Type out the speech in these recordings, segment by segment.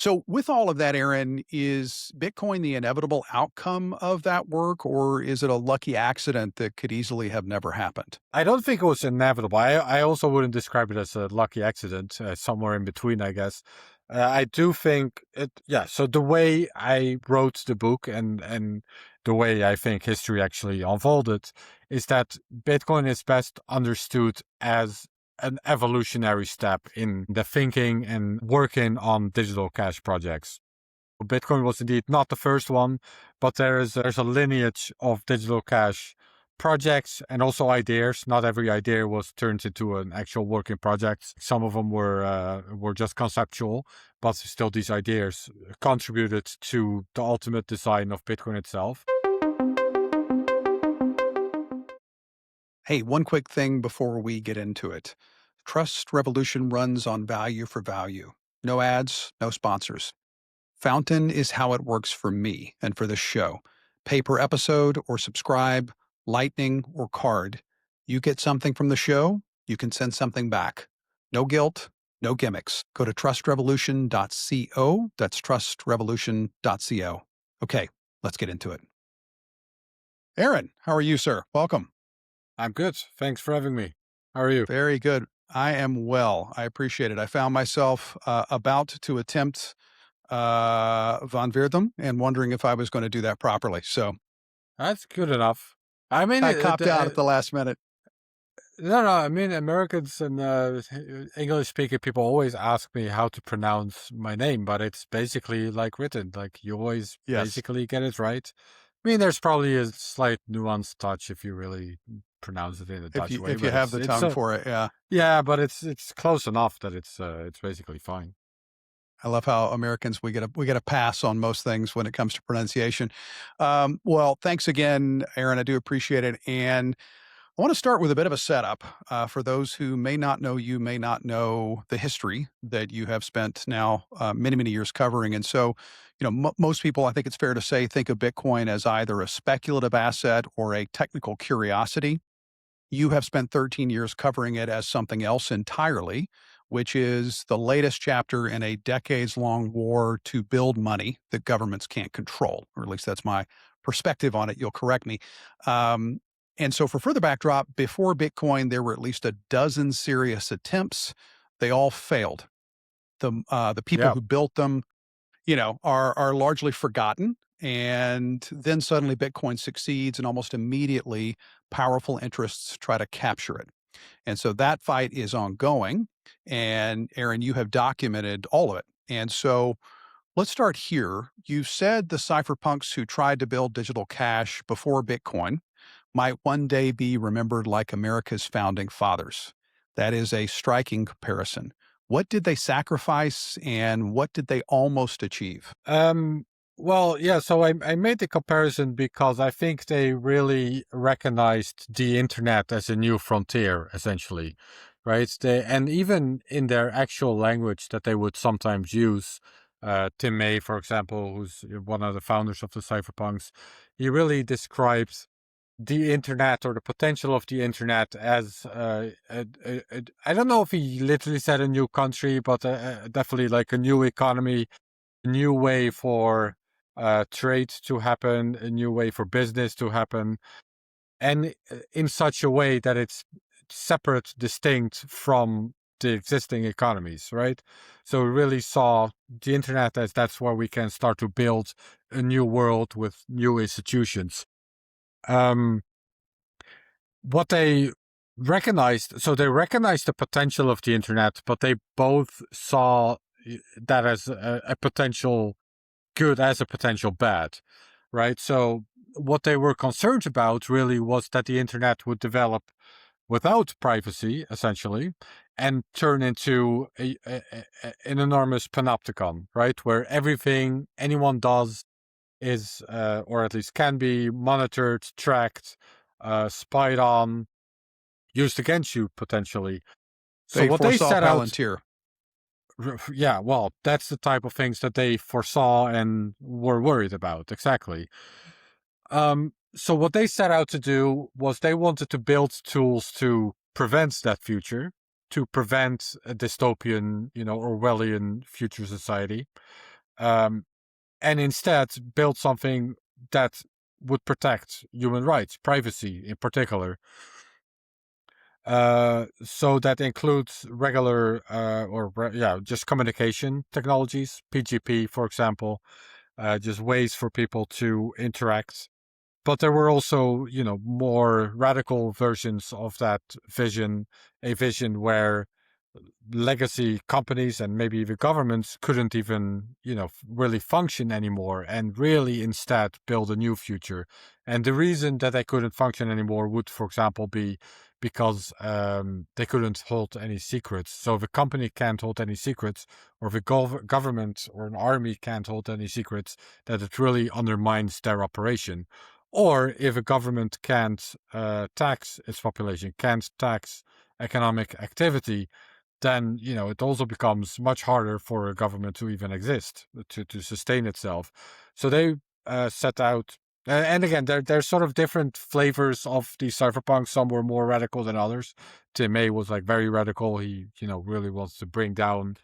So, with all of that, Aaron, is Bitcoin the inevitable outcome of that work, or is it a lucky accident that could easily have never happened? I don't think it was inevitable. I also wouldn't describe it as a lucky accident, somewhere in between, I guess. I do think yeah. So the way I wrote the book and the way I think history actually unfolded is that Bitcoin is best understood as an evolutionary step in the thinking and working on digital cash projects. Bitcoin was indeed not the first one, but there's a lineage of digital cash projects and also ideas. Not every idea was turned into an actual working project. Some of them were just conceptual, but still these ideas contributed to the ultimate design of Bitcoin itself. Hey, one quick thing before we get into it. Trust Revolution runs on value for value. No ads, no sponsors. Fountain is how it works for me and for this show. Pay per episode or subscribe, Lightning or card. You get something from the show, you can send something back. No guilt, no gimmicks. Go to trustrevolution.co. That's trustrevolution.co. Okay, let's get into it. Aaron, how are you, sir? Welcome. I'm good. Thanks for having me. How are you? Very good. I am well. I appreciate it. I found myself about to attempt von Wirdum and wondering if I was going to do that properly. So That's good enough. I mean, I copped out at the last minute. no, I mean, Americans and English-speaking people always ask me how to pronounce my name, but it's basically like written. Like you always Yes. basically get it right. I mean, there's probably a slight nuance touch if you really pronounce it in a If Dutch you way, if you but have it's the it's tongue for it, yeah. yeah, but it's close enough that it's basically fine. I love how Americans we get a pass on most things when it comes to pronunciation. Well, thanks again, Aaron. I do appreciate it, and I want to start with a bit of a setup for those who may not know you, may not know the history that you have spent now many years covering. And so, most people, I think it's fair to say, think of Bitcoin as either a speculative asset or a technical curiosity. You have spent 13 years covering it as something else entirely, which is the latest chapter in a decades long war to build money that governments can't control, or at least that's my perspective on it. You'll correct me. Um, and so, for further backdrop, before Bitcoin, there were at least a dozen serious attempts. They all failed. The people Yeah, who built them, are largely forgotten. And then suddenly Bitcoin succeeds, and almost immediately, powerful interests try to capture it. And so that fight is ongoing. And Aaron, you have documented all of it. And so let's start here. You said the cypherpunks who tried to build digital cash before Bitcoin might one day be remembered like America's founding fathers. That is a striking comparison. What did they sacrifice and what did they almost achieve? well, yeah, so I made the comparison because I think they really recognized the internet as a new frontier, essentially, right? And even in their actual language that they would sometimes use, Tim May, for example, who's one of the founders of the Cypherpunks, he really describes the internet or the potential of the internet as I don't know if he literally said a new country, but definitely like a new economy, a new way for trade to happen, a new way for business to happen, and in such a way that it's separate, distinct from the existing economies, right? So we really saw the internet as that's where we can start to build a new world with new institutions. Um, what they recognized, so they recognized the potential of the internet, but they both saw that as a potential good as a potential bad, right? So what they were concerned about really was that the internet would develop without privacy, essentially, and turn into an enormous panopticon, right? Where everything anyone does is, or at least can be, monitored, tracked, spied on, used against you potentially. So They what they foresaw set out, Palantir. yeah, well, that's the type of things that they foresaw and were worried about. Exactly. So what they set out to do was they wanted to build tools to prevent that future, to prevent a dystopian, Orwellian future society. and instead build something that would protect human rights, privacy in particular. So that includes regular just communication technologies, PGP, for example, just ways for people to interact. But there were also, more radical versions of that vision, a vision where legacy companies and maybe even governments couldn't even, really function anymore and really instead build a new future. And the reason that they couldn't function anymore would, for example, be because they couldn't hold any secrets. So if a company can't hold any secrets, or if a government or an army can't hold any secrets, that it really undermines their operation. Or if a government can't tax its population, can't tax economic activity, then it also becomes much harder for a government to even exist, to sustain itself. So they set out, and again, there's sort of different flavors of these cypherpunks. Some were more radical than others. Tim May was like very radical. He really wants to bring down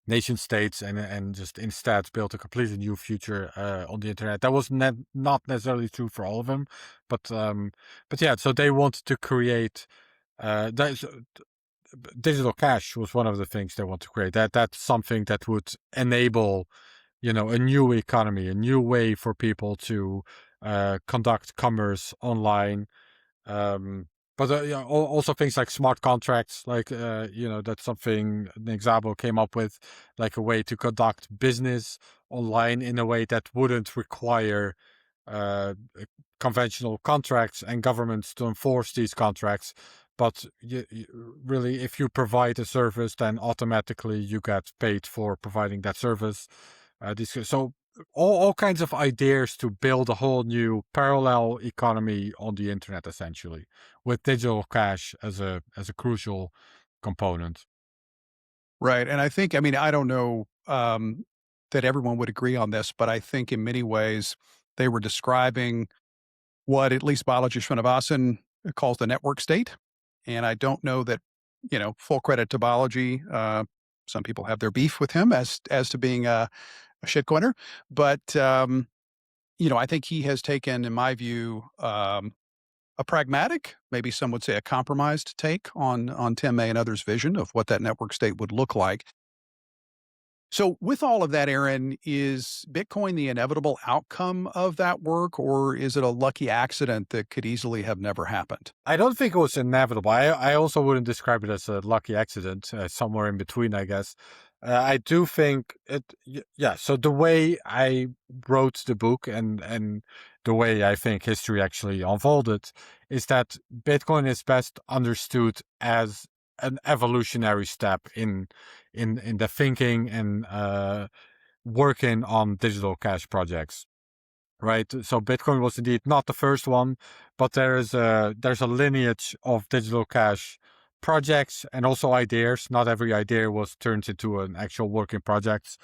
nation states and just instead build a completely new future on the internet. That was not necessarily true for all of them, but yeah. So they wanted to create. Digital cash was one of the things they want to create. That's something that would enable, a new economy, a new way for people to conduct commerce online. Um, but also things like smart contracts, like that's something Nick Szabo came up with, like a way to conduct business online in a way that wouldn't require uh, conventional contracts and governments to enforce these contracts. But really, if you provide a service, then automatically you get paid for providing that service. So all kinds of ideas to build a whole new parallel economy on the internet, essentially, with digital cash as a crucial component. Right, and I think, I mean, I don't know, that everyone would agree on this, but I think in many ways they were describing what at least Balaji Srinivasan calls the network state, and I don't know that, full credit to Balaji. Some people have their beef with him as to being a shitcoiner, but, I think he has taken, in my view, a pragmatic, maybe some would say a compromised take on Tim May and others' vision of what that network state would look like. So, with all of that, Aaron, is Bitcoin the inevitable outcome of that work, or is it a lucky accident that could easily have never happened? I don't think it was inevitable. I also wouldn't describe it as a lucky accident, somewhere in between, I guess. I do think yeah. So the way I wrote the book and the way I think history actually unfolded is that Bitcoin is best understood as an evolutionary step in the thinking and working on digital cash projects. Right. So Bitcoin was indeed not the first one, but there's a lineage of digital cash projects and also ideas. Not every idea was turned into an actual working project.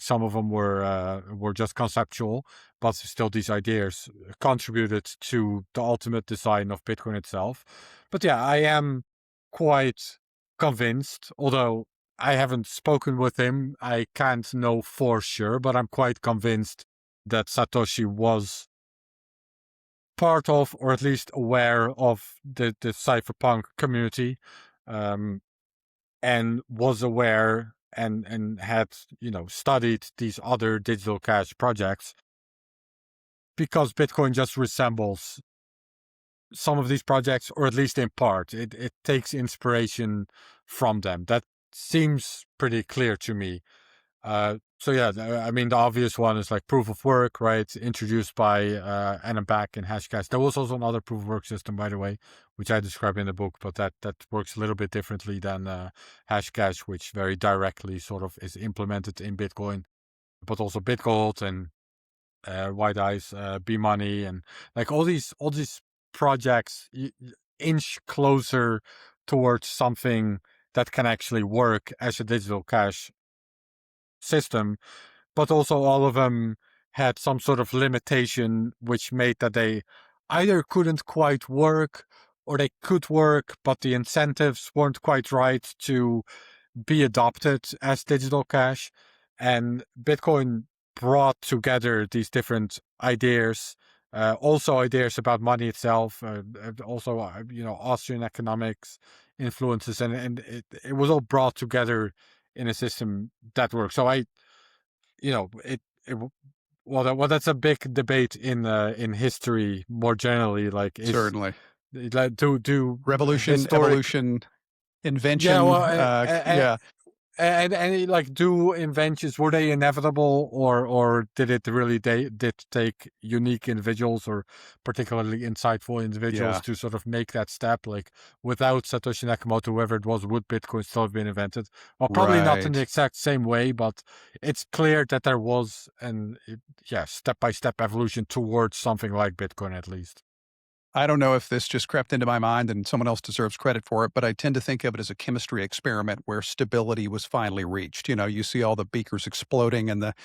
Some of them were just conceptual, but still these ideas contributed to the ultimate design of Bitcoin itself. But yeah, I am quite convinced, although I haven't spoken with him. I can't know for sure, but I'm quite convinced that Satoshi was part of, or at least aware of, the cypherpunk community, and was aware and had studied these other digital cash projects, because Bitcoin just resembles some of these projects, or at least in part. It takes inspiration from them. That seems pretty clear to me. So yeah, I mean, the obvious one is like proof of work, right? Introduced by Adam Back and Hashcash. There was also another proof of work system, by the way, which I describe in the book, but that works a little bit differently than Hashcash, which very directly sort of is implemented in Bitcoin. But also Bit Gold and White Eyes, B Money, and like all these projects inch closer towards something that can actually work as a digital cash system, but also all of them had some sort of limitation, which made that they either couldn't quite work or they could work, but the incentives weren't quite right to be adopted as digital cash. And Bitcoin brought together these different ideas, also ideas about money itself, also Austrian economics influences, and it was all brought together in a system that works. So it well, that's a big debate in history more generally. Like, is Certainly. like do Revolution, historic evolution, yeah invention. well Yeah. and like, do inventions, were they inevitable, or did it really did take unique individuals or particularly insightful individuals Yeah. to sort of make that step? Like, without Satoshi Nakamoto, whoever it was, would Bitcoin still have been invented? Well, probably not in the Right. exact same way, but it's clear that there was step by step evolution towards something like Bitcoin, at least. I don't know if this just crept into my mind and someone else deserves credit for it, but I tend to think of it as a chemistry experiment where stability was finally reached. You see all the beakers exploding and the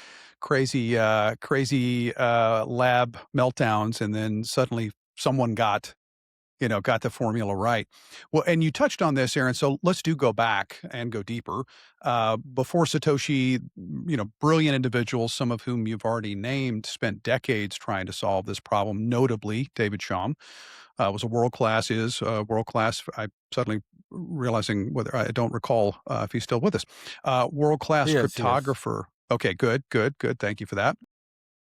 crazy lab meltdowns, and then suddenly someone got the formula right. Well, and you touched on this, Aaron. So let's go back and go deeper. Before Satoshi, brilliant individuals, some of whom you've already named, spent decades trying to solve this problem. Notably, David Chaum was a world class, is world class. I suddenly realizing whether I don't recall if he's still with us. World class Yes. cryptographer. Okay, good, good, good. Thank you for that.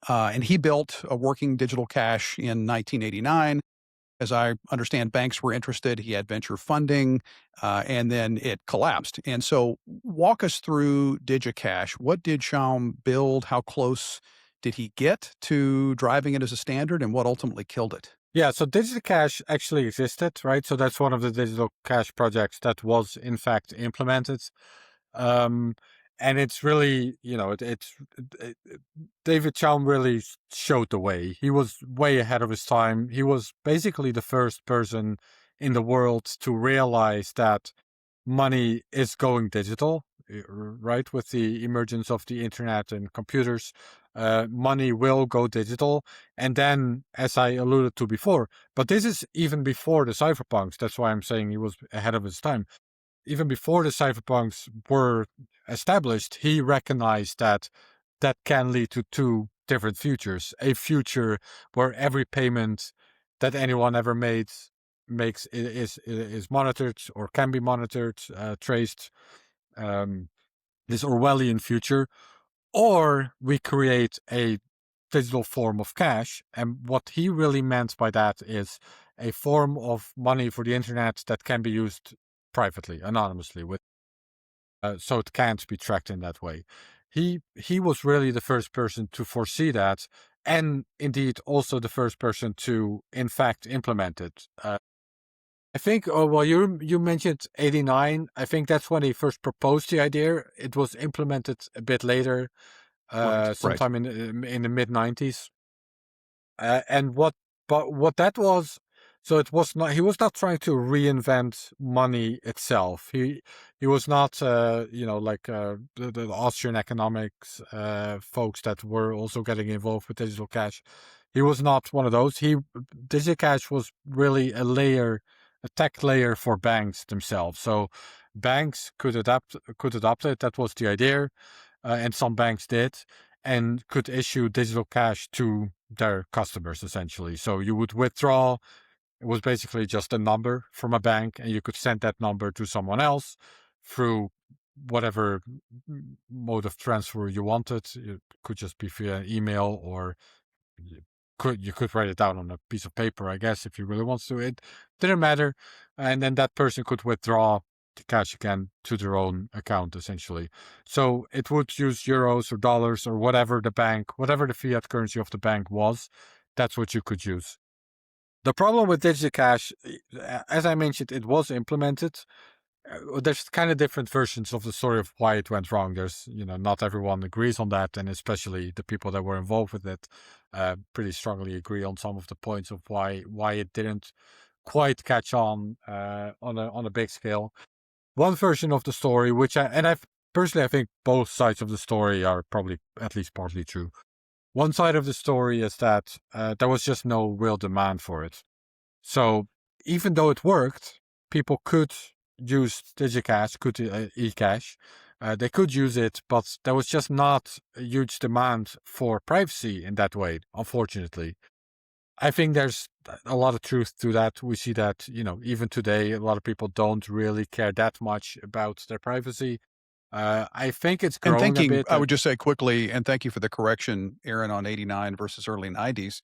And he built a working digital cash in 1989. As I understand, banks were interested. He had venture funding, and then it collapsed. And so, walk us through DigiCash. What did Schaum build? How close did he get to driving it as a standard, and what ultimately killed it? Yeah, so digital cash actually existed, right? So that's one of the digital cash projects that was in fact implemented. Um, and it's really, David Chaum really showed the way. He was way ahead of his time. He was basically the first person in the world to realize that money is going digital, right? With the emergence of the internet and computers, money will go digital. And then, as I alluded to before, but this is even before the cypherpunks. That's why I'm saying he was ahead of his time. Even before the cypherpunks were established, he recognized that that can lead to two different futures. A future where every payment that anyone ever made makes is monitored or can be monitored, traced. Um, this Orwellian future, or we create a digital form of cash. And what he really meant by that is a form of money for the internet that can be used privately, anonymously, with so it can't be tracked in that way. He was really the first person to foresee that, and indeed also the first person to, in fact, implement it. I think. Oh well, you mentioned '89. I think that's when he first proposed the idea. It was implemented a bit later, Right, right. sometime in the mid '90s. And what that was, so it was not, he was not trying to reinvent money itself. He was not, like the Austrian economics folks that were also getting involved with digital cash. He was not one of those. Digital cash was really a tech layer for banks themselves. So banks could adopt it. That was the idea, and some banks did, and could issue digital cash to their customers, essentially. So you would withdraw. It was basically just a number from a bank, and you could send that number to someone else through whatever mode of transfer you wanted. It could just be via email, or you could write it down on a piece of paper, I guess, if you really want to. It didn't matter. And then that person could withdraw the cash again to their own account, essentially. So it would use euros or dollars or whatever the fiat currency of the bank was. That's what you could use. The problem with digital cash, as I mentioned, it was implemented. There's kind of different versions of the story of why it went wrong. There's, not everyone agrees on that, and especially the people that were involved with it pretty strongly agree on some of the points of why it didn't quite catch on a big scale. One version of the story, which I personally, I think both sides of the story are probably at least partly true. One side of the story is that there was just no real demand for it. So even though it worked, people could use DigiCash, could eCash, They could use it, but there was just not a huge demand for privacy in that way, unfortunately. I think there's a lot of truth to that. We see that, even today, a lot of people don't really care that much about their privacy. I think it's And growing a bit. I would just say quickly, and thank you for the correction, Aaron, on 89 versus early 90s.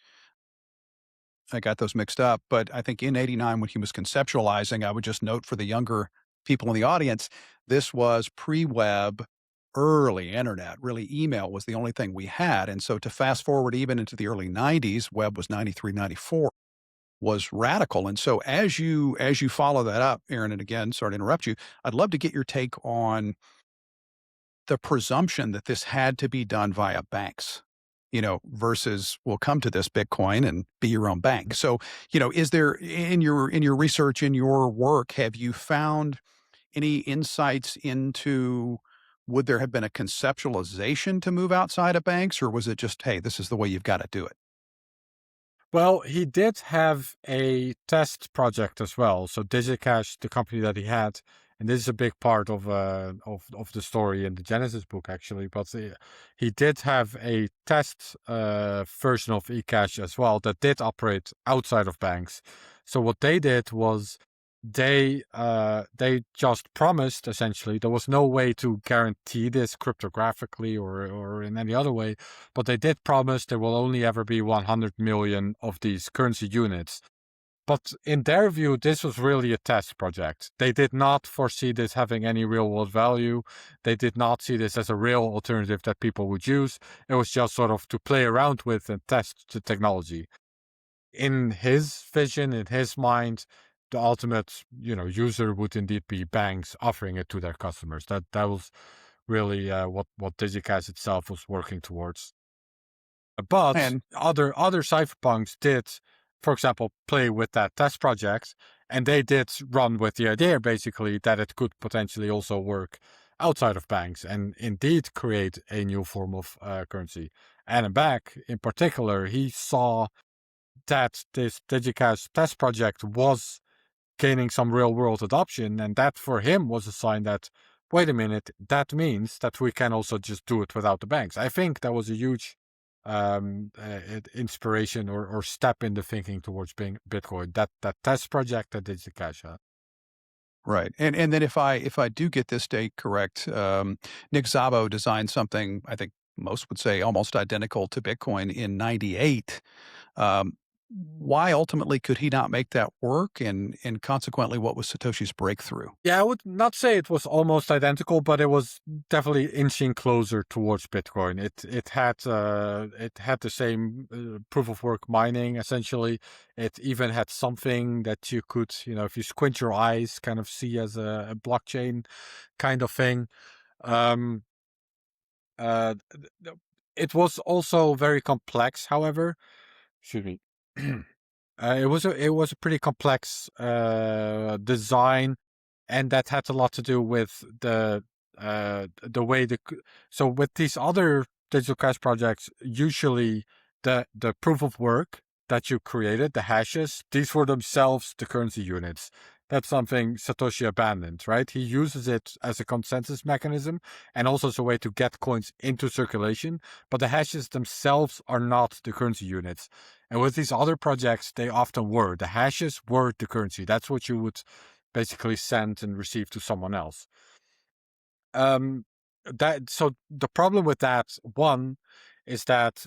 I got those mixed up, but I think in 89 when he was conceptualizing, I would just note for the younger people in the audience, this was pre-web, early internet. Really, email was the only thing we had, and so to fast forward even into the early 90s, web was 93, 94, was radical, and so as you follow that up, Aaron, and again, sorry to interrupt you, I'd love to get your take on the presumption that this had to be done via banks, versus we'll come to this Bitcoin and be your own bank. So, is there in your research, in your work, have you found any insights into would there have been a conceptualization to move outside of banks, or was it just, hey, this is the way you've got to do it? Well, he did have a test project as well. So DigiCash, the company that he had, and this is a big part of the story in the Genesis book, actually. But he did have a test version of eCash as well that did operate outside of banks. So what they did was they just promised, essentially. There was no way to guarantee this cryptographically or in any other way, but they did promise there will only ever be 100 million of these currency units. But in their view, this was really a test project. They did not foresee this having any real world value. They did not see this as a real alternative that people would use. It was just sort of to play around with and test the technology. In his vision, in his mind, the ultimate, user would indeed be banks offering it to their customers. That was really what DigiCash itself was working towards. But And other cypherpunks did, for example, play with that test project, and they did run with the idea basically that it could potentially also work outside of banks and indeed create a new form of currency. And Back, in particular, he saw that this DigiCash test project was gaining some real world adoption, and that for him was a sign that, wait a minute, that means that we can also just do it without the banks. I think that was a huge inspiration or step in the thinking towards being Bitcoin. That test project that DigiCash had. right, and then if I do get this date correct, Nick Szabo designed something I think most would say almost identical to Bitcoin in '98. Um, why ultimately could he not make that work, and consequently, what was Satoshi's breakthrough? Yeah, I would not say it was almost identical, but it was definitely inching closer towards Bitcoin. It had the same proof of work mining essentially. It even had something that you could, if you squint your eyes, kind of see as a blockchain kind of thing. Um, it was also very complex, however. Excuse me. It was a pretty complex design, and that had a lot to do with the way so with these other digital cash projects, usually the proof of work that you created, the hashes, these were themselves the currency units. That's something Satoshi abandoned, right? He uses it as a consensus mechanism and also as a way to get coins into circulation, but the hashes themselves are not the currency units. And with these other projects, they often were. The hashes were the currency. That's what you would basically send and receive to someone else. So the problem with that one is that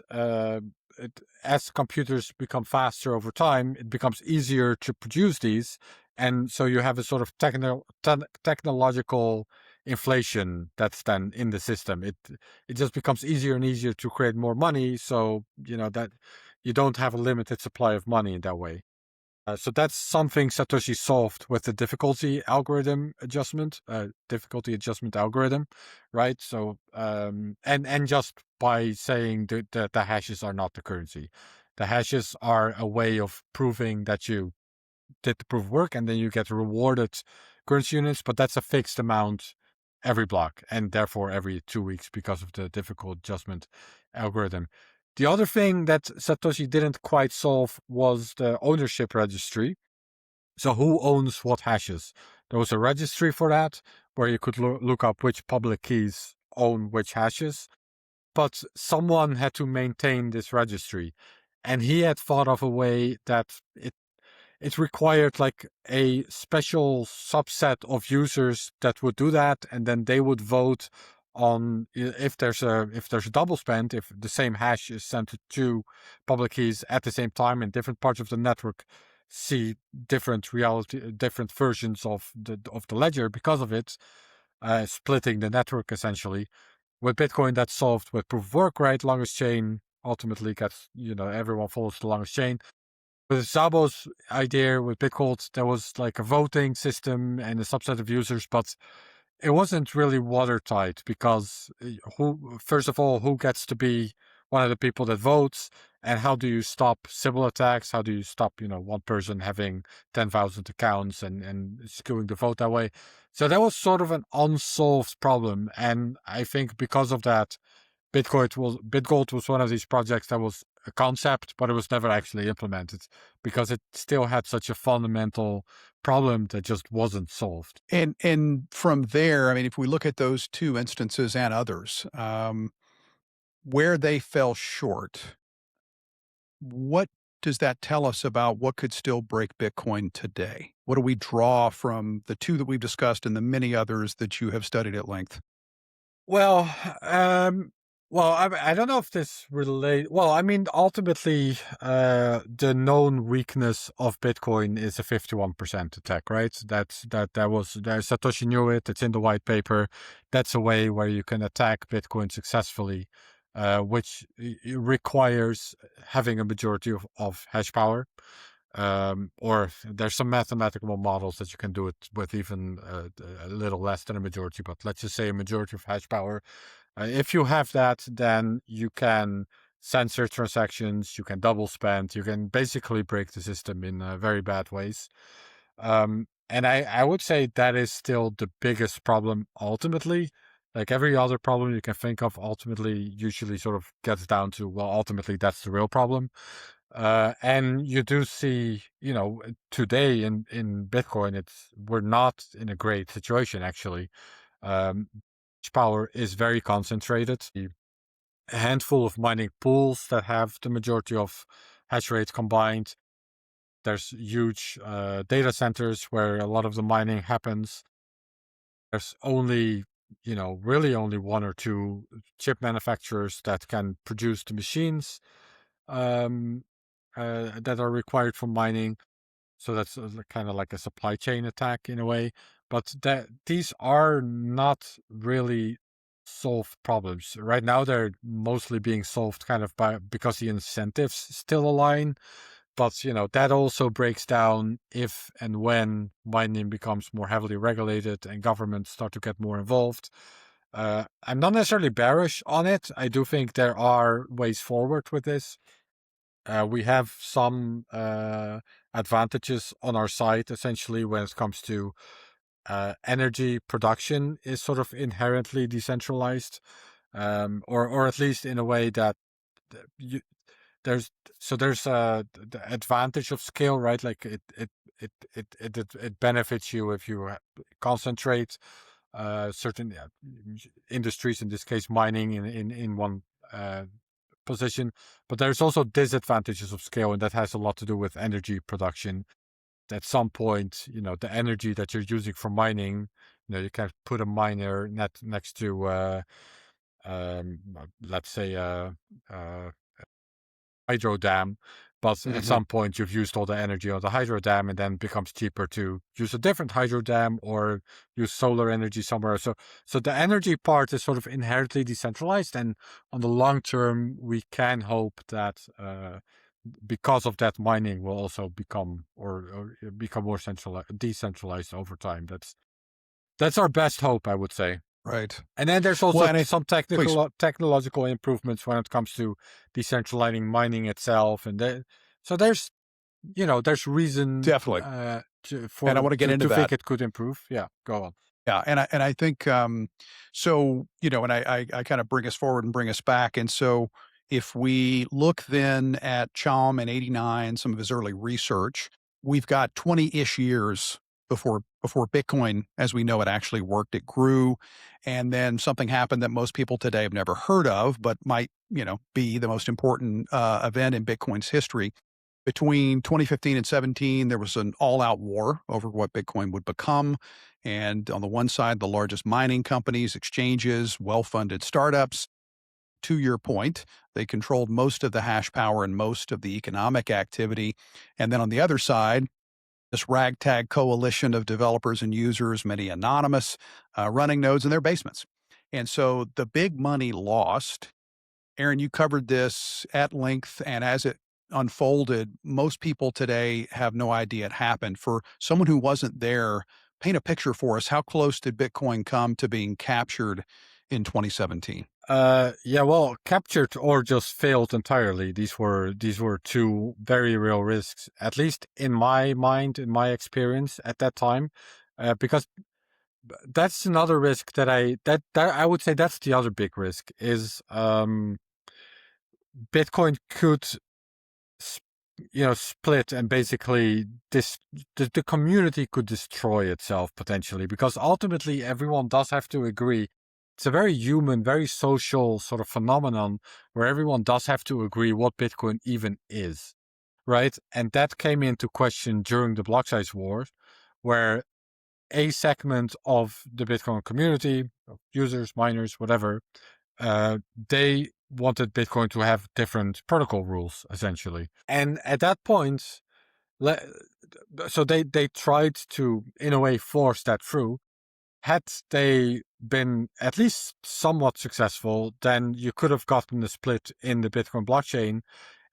as computers become faster over time, it becomes easier to produce these, and so you have a sort of technological inflation that's then in the system. It just becomes easier and easier to create more money, so that you don't have a limited supply of money in that way. So that's something Satoshi solved with the difficulty adjustment algorithm, right? So and just by saying that the hashes are not the currency, the hashes are a way of proving that you did the proof of work, and then you get rewarded currency units, but that's a fixed amount every block, and therefore every 2 weeks because of the difficult adjustment algorithm. The other thing that Satoshi didn't quite solve was the ownership registry. So who owns what hashes? There was a registry for that, where you could look up which public keys own which hashes. But someone had to maintain this registry, and he had thought of a way that it required like a special subset of users that would do that, and then they would vote on if there's a double spend, if the same hash is sent to two public keys at the same time in different parts of the network see different versions of the ledger because of it, splitting the network essentially. With Bitcoin, that's solved with proof of work, right? Longest chain ultimately gets, everyone follows the longest chain. With Szabo's idea with Bitgold, there was like a voting system and a subset of users, but it wasn't really watertight because first of all, who gets to be one of the people that votes, and how do you stop Sybil attacks? How do you stop, one person having 10,000 accounts and skewing the vote that way? So that was sort of an unsolved problem, and I think because of that, Bitgold was one of these projects that was a concept, but it was never actually implemented because it still had such a fundamental problem that just wasn't solved. And from there, I mean, if we look at those two instances and others, where they fell short, what does that tell us about what could still break Bitcoin today? What do we draw from the two that we've discussed and the many others that you have studied at length? Well, I don't know if this relate. Well, I mean, ultimately, the known weakness of Bitcoin is a 51% attack, right? Satoshi knew it. It's in the white paper. That's a way where you can attack Bitcoin successfully, which requires having a majority of hash power. Or there's some mathematical models that you can do it with even a little less than a majority, but let's just say a majority of hash power. If you have that, then you can censor transactions, you can double spend, you can basically break the system in very bad ways. And I would say that is still the biggest problem ultimately. Like every other problem you can think of, ultimately usually sort of gets down to, well, ultimately that's the real problem. And you do see, today in Bitcoin, we're not in a great situation actually. Power is very concentrated. A handful of mining pools that have the majority of hash rates combined. There's huge data centers where a lot of the mining happens. There's only, really only one or two chip manufacturers that can produce the machines that are required for mining. So that's kind of like a supply chain attack in a way. But these are not really solved problems. Right now, they're mostly being solved kind of because the incentives still align. But, that also breaks down if and when mining becomes more heavily regulated and governments start to get more involved. I'm not necessarily bearish on it. I do think there are ways forward with this. We have some advantages on our side, essentially, when it comes to energy production is sort of inherently decentralized, or at least in a way that you, there's the advantage of scale, right? Like it benefits you if you concentrate certain industries, in this case mining, in one position. But there's also disadvantages of scale, and that has a lot to do with energy production. At some point, the energy that you're using for mining, you can put a miner next to, um, let's say, a hydro dam. But at Mhm. some point, you've used all the energy on the hydro dam, and then it becomes cheaper to use a different hydro dam or use solar energy somewhere. So the energy part is sort of inherently decentralized, and on the long term, we can hope that because of that, mining will also become or become more decentralized over time. That's our best hope, I would say. Right. And then there's Well, also and some please. technological improvements when it comes to decentralizing mining itself, and so there's reason Definitely. And I want to get into to think that. it could improve. Yeah, go on. Yeah, and I think so. And I kind of bring us forward and bring us back. And so, if we look then at Chaum and '89, some of his early research, we've got 20-ish years before Bitcoin as we know it actually worked. It grew, and then something happened that most people today have never heard of, but might, be the most important event in Bitcoin's history. Between 2015 and 17, there was an all-out war over what Bitcoin would become. And on the one side, the largest mining companies, exchanges, well-funded startups. To your point, they controlled most of the hash power and most of the economic activity. And then on the other side, this ragtag coalition of developers and users, many anonymous, running nodes in their basements. And so the big money lost. Aaron, you covered this at length, and as it unfolded, most people today have no idea it happened. For someone who wasn't there, paint a picture for us. How close did Bitcoin come to being captured in 2017? Yeah, well, captured or just failed entirely. These were two very real risks, at least in my mind, in my experience at that time, because that's another risk that I would say that's the other big risk is Bitcoin could split and basically the community could destroy itself potentially, because ultimately everyone does have to agree. It's a very human, very social sort of phenomenon where everyone does have to agree what Bitcoin even is, right? And that came into question during the block size wars, where a segment of the Bitcoin community, of users, miners, whatever, they wanted Bitcoin to have different protocol rules, essentially. And at that point, so they tried to, in a way, force that through. Had they been at least somewhat successful, then you could have gotten a split in the Bitcoin blockchain,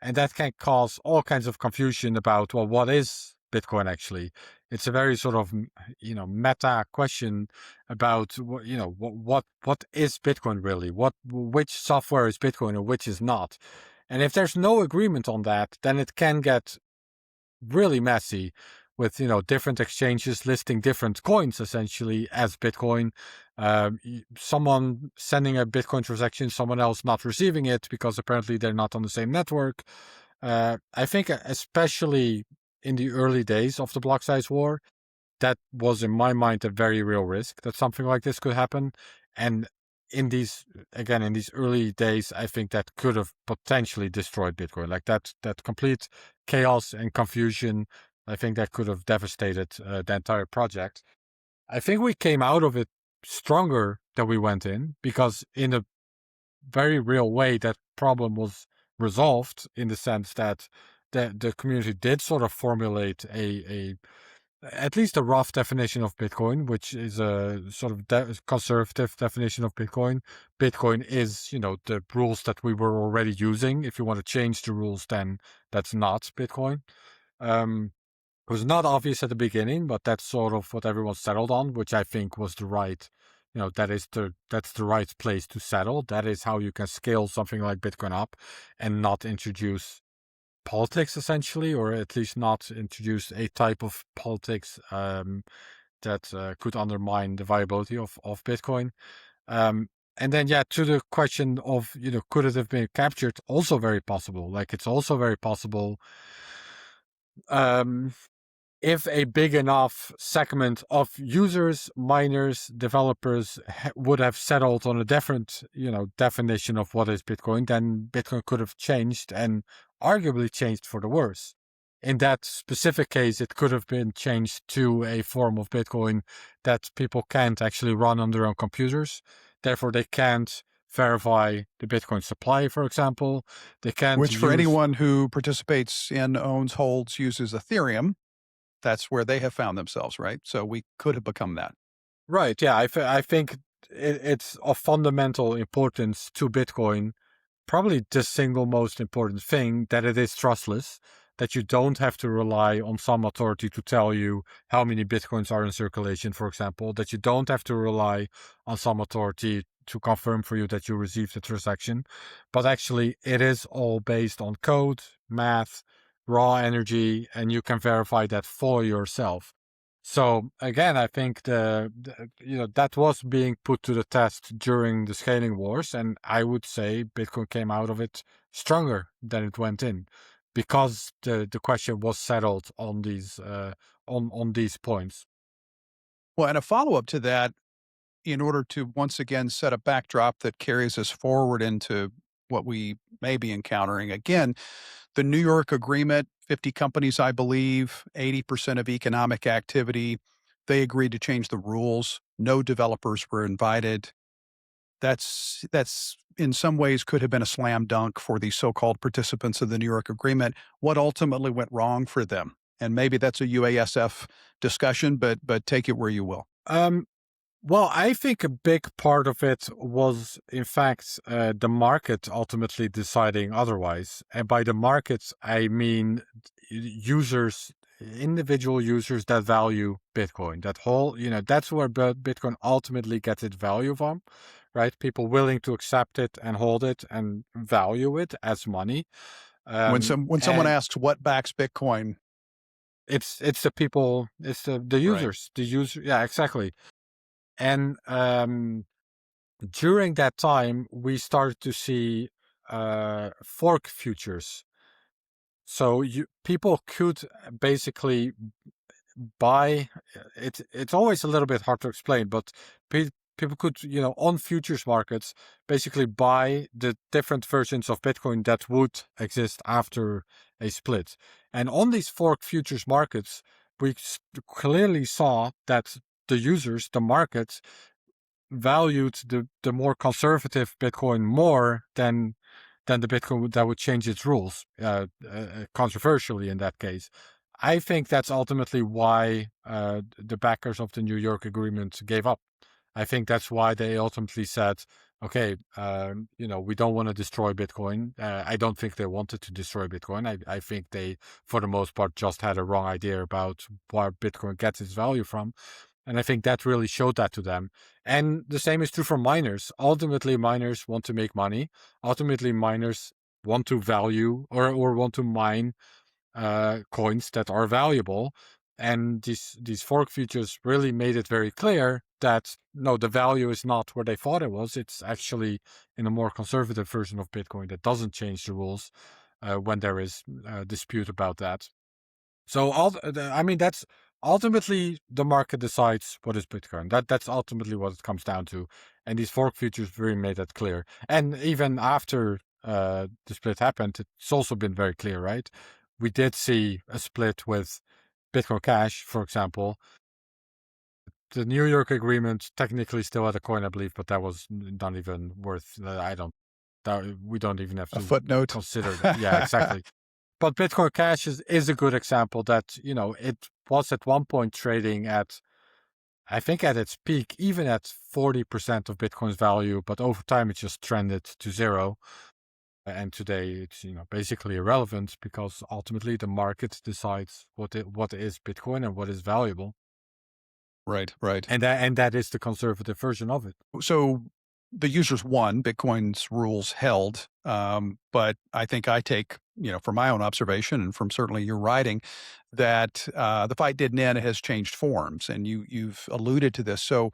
and that can cause all kinds of confusion about, well, what is Bitcoin actually? It's a very sort of meta question about what is Bitcoin really? Which software is Bitcoin and which is not? And if there's no agreement on that, then it can get really messy with different exchanges listing different coins essentially as Bitcoin. Someone sending a Bitcoin transaction, someone else not receiving it because apparently they're not on the same network. I think especially in the early days of the block size war, that was in my mind a very real risk that something like this could happen. And in these early days, I think that could have potentially destroyed Bitcoin. Like that complete chaos and confusion, I think that could have devastated the entire project. I think we came out of it stronger than we went in, because in a very real way that problem was resolved, in the sense that the community did sort of formulate a at least a rough definition of Bitcoin, which is a sort of conservative definition of Bitcoin. Bitcoin is, the rules that we were already using. If you want to change the rules, then that's not Bitcoin. It was not obvious at the beginning, but that's sort of what everyone settled on, which I think was the right, that's the right place to settle. That is how you can scale something like Bitcoin up and not introduce politics, essentially, or at least not introduce a type of politics that could undermine the viability of Bitcoin. And then, yeah, to the question of, could it have been captured? Also very possible. Like, it's also very possible if a big enough segment of users, miners, developers would have settled on a different, definition of what is Bitcoin, then Bitcoin could have changed, and arguably changed for the worse. In that specific case, it could have been changed to a form of Bitcoin that people can't actually run on their own computers. Therefore, they can't verify the Bitcoin supply, for example. They can't Which for use... anyone who participates in, owns, holds, uses Ethereum, that's where they have found themselves, right? So we could have become that. Right. Yeah. I think it's of fundamental importance to Bitcoin, probably the single most important thing, that it is trustless, that you don't have to rely on some authority to tell you how many Bitcoins are in circulation, for example, that you don't have to rely on some authority to confirm for you that you received the transaction, but actually it is all based on code, math, raw energy, and you can verify that for yourself. So again, I think that was being put to the test during the scaling wars, and I would say Bitcoin came out of it stronger than it went in, because the question was settled on these points. Well, and a follow-up to that, in order to once again set a backdrop that carries us forward into what we may be encountering. Again, the New York Agreement, 50 companies, I believe, 80% of economic activity, they agreed to change the rules. No developers were invited. That's in some ways could have been a slam dunk for the so-called participants of the New York Agreement. What ultimately went wrong for them? And maybe that's a UASF discussion, but take it where you will. Um, Well, I think a big part of it was, in fact, the market ultimately deciding otherwise. And by the market, I mean users, individual users that value Bitcoin. That whole, that's where Bitcoin ultimately gets its value from, right? People willing to accept it and hold it and value it as money. When someone And asks what backs Bitcoin, it's the people, it's the right? users, yeah, exactly. And during that time, we started to see fork futures. So people could basically buy it. It's always a little bit hard to explain, but people could, on futures markets, basically buy the different versions of Bitcoin that would exist after a split. And on these fork futures markets, we clearly saw that the users, the markets, valued the more conservative Bitcoin more than the Bitcoin that would change its rules, controversially in that case. I think that's ultimately why the backers of the New York Agreement gave up. I think that's why they ultimately said, okay, we don't want to destroy Bitcoin. I don't think they wanted to destroy Bitcoin. I think they, for the most part, just had a wrong idea about where Bitcoin gets its value from. And I think that really showed that to them. And the same is true for miners. Ultimately, miners want to make money. Ultimately, miners want to value or want to mine coins that are valuable. And these fork futures really made it very clear that no, the value is not where they thought it was. It's actually in a more conservative version of Bitcoin that doesn't change the rules when there is a dispute about that. So I mean, that's ultimately the market decides what is Bitcoin. That's ultimately what it comes down to. And these fork futures really made that clear. And even after the split happened, it's also been very clear, right? We did see a split with Bitcoin Cash, for example. The New York Agreement technically still had a coin, I believe, but that was not even worth. I don't. We don't even have A to footnote. consider that. Yeah, exactly. But Bitcoin Cash is a good example that, it was at one point trading at, I think at its peak, even at 40% of Bitcoin's value, but over time it just trended to zero. And today it's, basically irrelevant because ultimately the market decides what is Bitcoin and what is valuable. Right, right. And that is the conservative version of it. So the users won, Bitcoin's rules held. But I think I take, from my own observation and from certainly your writing, that the fight didn't end, it has changed forms. And you've alluded to this. So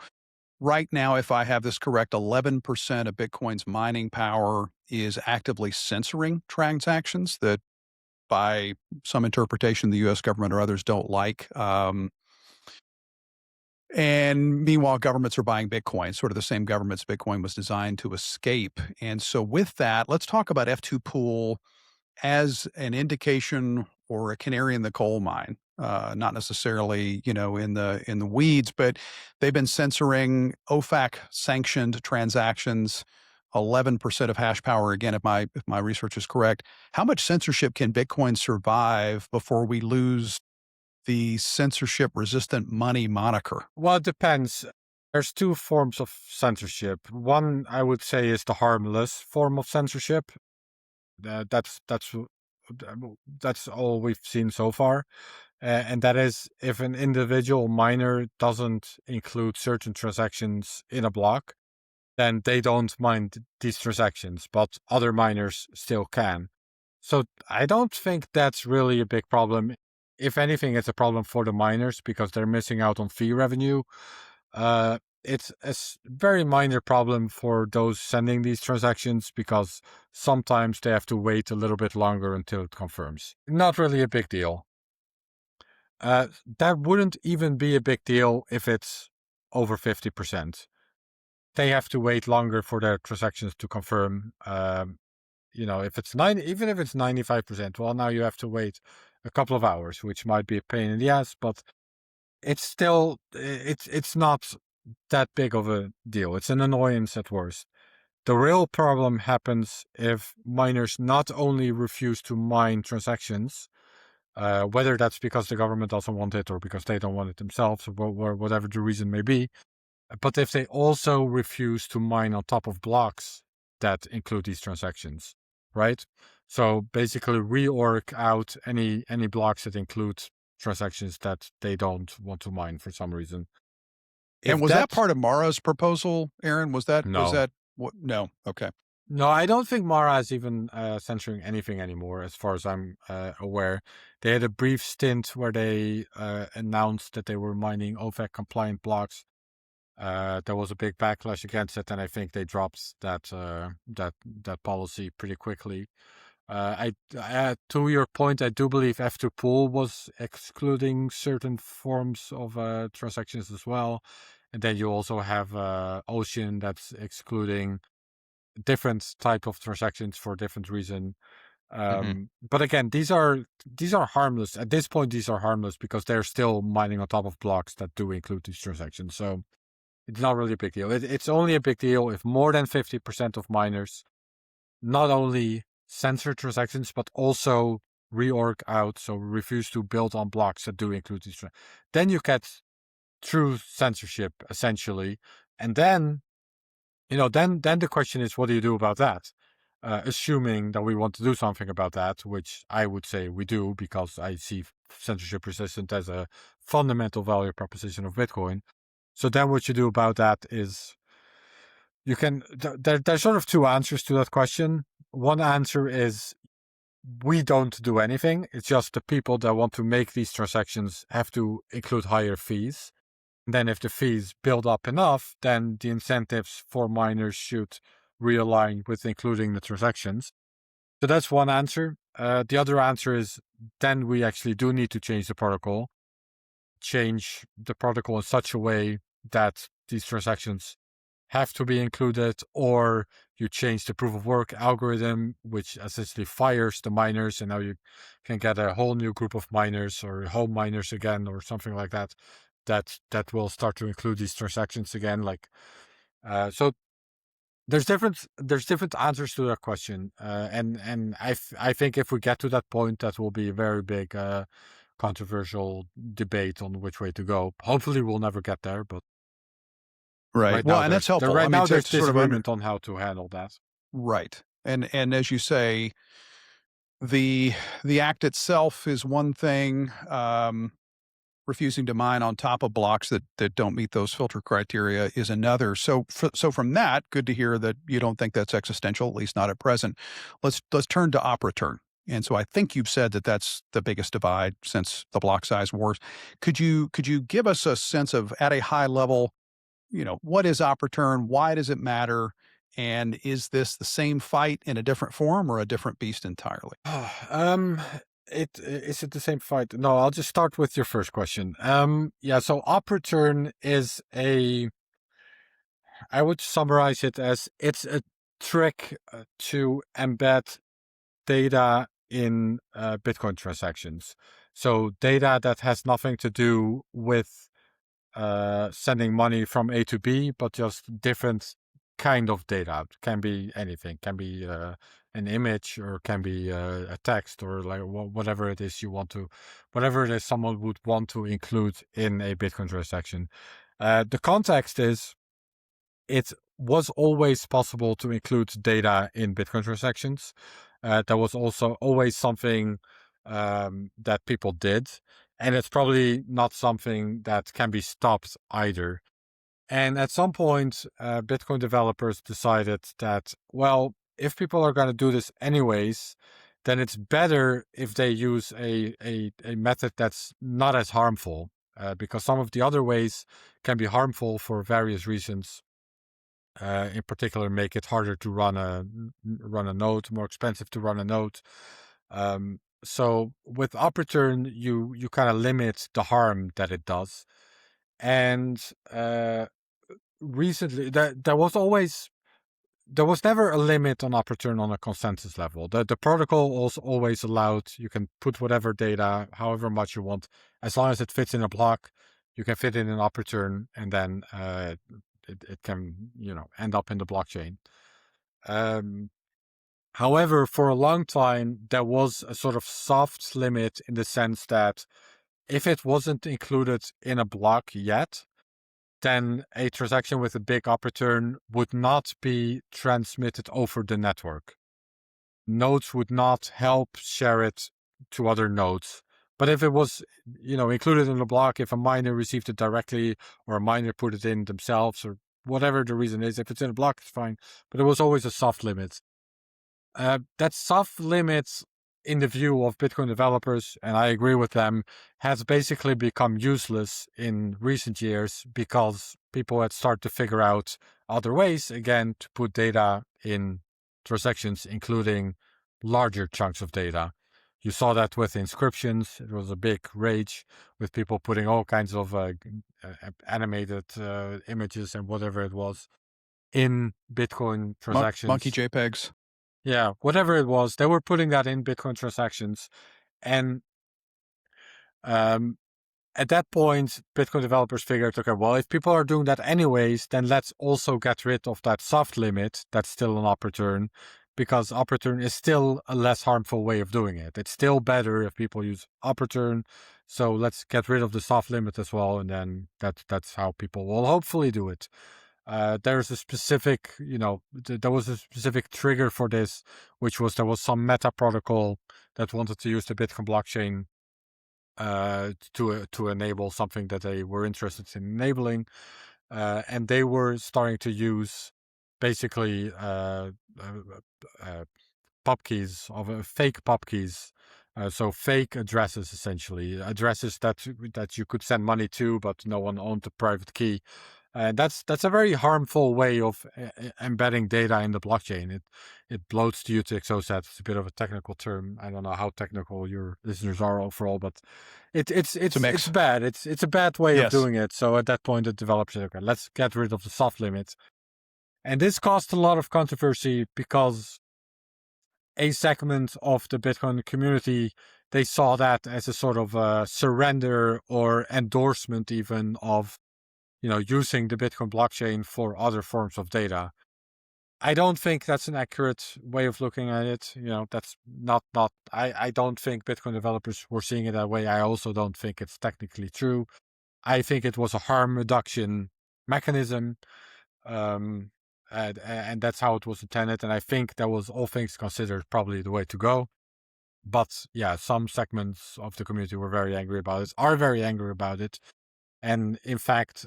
right now, if I have this correct, 11% of Bitcoin's mining power is actively censoring transactions that by some interpretation the US government or others don't like. And meanwhile, governments are buying Bitcoin, sort of the same governments Bitcoin was designed to escape. And so, with that, let's talk about F2 Pool as an indication or a canary in the coal mine. Not necessarily, in the weeds, but they've been censoring OFAC sanctioned transactions. 11% of hash power. Again, if my research is correct, how much censorship can Bitcoin survive before we lose the censorship resistant money moniker? Well, it depends. There's two forms of censorship. One, I would say, is the harmless form of censorship. That's all we've seen so far. And that is if an individual miner doesn't include certain transactions in a block, then they don't mind these transactions, but other miners still can. So I don't think that's really a big problem. If anything, it's a problem for the miners because they're missing out on fee revenue. It's a very minor problem for those sending these transactions because sometimes they have to wait a little bit longer until it confirms. Not really a big deal. That wouldn't even be a big deal if it's over 50%, they have to wait longer for their transactions to confirm. If it's even if it's 95%, well, now you have to wait a couple of hours, which might be a pain in the ass, but it's still it's not that big of a deal. It's an annoyance at worst. The real problem happens if miners not only refuse to mine transactions, whether that's because the government doesn't want it or because they don't want it themselves, or whatever the reason may be, but if they also refuse to mine on top of blocks that include these transactions, right? So basically reorg out any blocks that include transactions that they don't want to mine for some reason. And If was that that part of Mara's proposal, Aaron? Was No. that what? No. Okay. No, I don't think Mara is even censoring anything anymore, as far as I'm aware. They had a brief stint where they announced that they were mining OVAC compliant blocks. There was a big backlash against it, and I think they dropped that policy pretty quickly. To your point, I do believe F2 Pool was excluding certain forms of transactions as well, and then you also have Ocean that's excluding different type of transactions for different reason. Hmm. But again, these are harmless at this point. These are harmless because they're still mining on top of blocks that do include these transactions. So it's not really a big deal. It's only a big deal if more than 50% of miners not only censor transactions but also reorg out, so refuse to build on blocks that do include these. Then you get true censorship essentially, and then then the question is, what do you do about that? Assuming that we want to do something about that, which I would say we do, because I see censorship resistant as a fundamental value proposition of Bitcoin. So then what you do about that is there's sort of two answers to that question. One answer is we don't do anything. It's just the people that want to make these transactions have to include higher fees. Then if the fees build up enough, then the incentives for miners should realign with including the transactions. So that's one answer. The other answer is then we actually do need to change the protocol in such a way that these transactions have to be included, or you change the proof of work algorithm, which essentially fires the miners, and now you can get a whole new group of miners or home miners again, or something like that. That will start to include these transactions again. So there's different answers to that question, and I think if we get to that point, that will be a very big controversial debate on which way to go. Hopefully, we'll never get there, but Right. Well, and that's helpful. I mean, there's to sort of disagreement on how to handle that. right. And as you say, the the act itself is one thing. Refusing to mine on top of blocks that don't meet those filter criteria is another. So from that, good to hear that you don't think that's existential, at least not at present. Let's turn to op return. And so I think you've said that that's the biggest divide since the block size wars. Could you give us a sense of, at a high level, what is op return? Why does it matter? And is this the same fight in a different form or a different beast entirely? um, is it the same fight? No, I'll just start with your first question. Yeah. So op return is I would summarize it as it's a trick to embed data in Bitcoin transactions. So data that has nothing to do with sending money from A to B, but just different kind of data. It can be anything. Can be an image, or can be a text, or like whatever it is whatever it is someone would want to include in a Bitcoin transaction. The context is it was always possible to include data in Bitcoin transactions. That was also always something that people did. And it's probably not something that can be stopped either. And at some point, Bitcoin developers decided that, well, if people are going to do this anyways, then it's better if they use a method that's not as harmful, because some of the other ways can be harmful for various reasons. In particular, make it harder to run a node, more expensive to run a node. So with op return, you kind of limit the harm that it does. And recently, there was never a limit on upper on a consensus level. The protocol also always allowed you can put whatever data, however much you want, as long as it fits in a block. You can fit it in an upper and then it can end up in the blockchain. However, for a long time there was a sort of soft limit in the sense that if it wasn't included in a block yet, then a transaction with a big upper would not be transmitted over the network. Nodes would not help share it to other nodes. But if it was, included in the block, if a miner received it directly or a miner put it in themselves or whatever the reason is, if it's in a block, it's fine. But there was always a soft limit. That soft limit, in the view of Bitcoin developers, and I agree with them, has basically become useless in recent years because people had started to figure out other ways, again, to put data in transactions, including larger chunks of data. You saw that with inscriptions. It was a big rage with people putting all kinds of animated images and whatever it was in Bitcoin transactions. Monkey JPEGs. Yeah, whatever it was, they were putting that in Bitcoin transactions. And at that point, Bitcoin developers figured, okay, well, if people are doing that anyways, then let's also get rid of that soft limit that's still an upper because upper is still a less harmful way of doing it. It's still better if people use upper. So let's get rid of the soft limit as well. And then that's how people will hopefully do it. There's a specific, there was a specific trigger for this, which was there was some meta protocol that wanted to use the Bitcoin blockchain to enable something that they were interested in enabling, and they were starting to use basically pub keys of fake pub keys. So fake addresses, essentially addresses that you could send money to, but no one owned the private key. And that's a very harmful way of embedding data in the blockchain. It bloats the UTXO set. It's a bit of a technical term. I don't know how technical your listeners are overall, but it's bad. It's a bad way of doing it. So at that point, the developers said, okay, let's get rid of the soft limits. And this caused a lot of controversy because a segment of the Bitcoin community, they saw that as a sort of surrender or endorsement even of using the Bitcoin blockchain for other forms of data. I don't think that's an accurate way of looking at it. That's not, I don't think Bitcoin developers were seeing it that way. I also don't think it's technically true. I think it was a harm reduction mechanism. And that's how it was intended. And I think that was, all things considered, probably the way to go. But yeah, some segments of the community were very angry about it, are very angry about it. And in fact,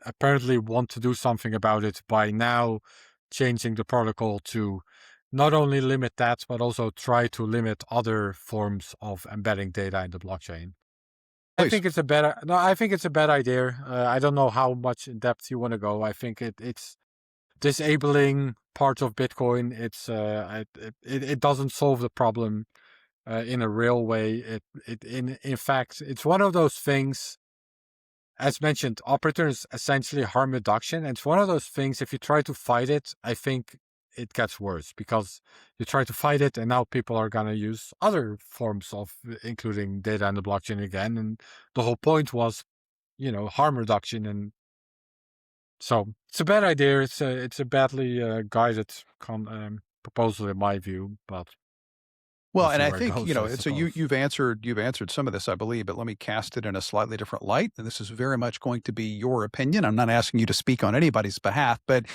apparently want to do something about it by now changing the protocol to not only limit that, but also try to limit other forms of embedding data in the blockchain. Please. I think it's a bad idea. I don't know how much in depth you want to go. I think it's disabling parts of Bitcoin. It doesn't solve the problem in a real way. In fact, it's one of those things. As mentioned, operator is essentially harm reduction. And it's one of those things, if you try to fight it, I think it gets worse because you try to fight it and now people are going to use other forms of including data in the blockchain again. And the whole point was, harm reduction. And so it's a bad idea. It's a badly guided proposal in my view, but well, and I think, so you've answered some of this, I believe, but let me cast it in a slightly different light. And this is very much going to be your opinion. I'm not asking you to speak on anybody's behalf, but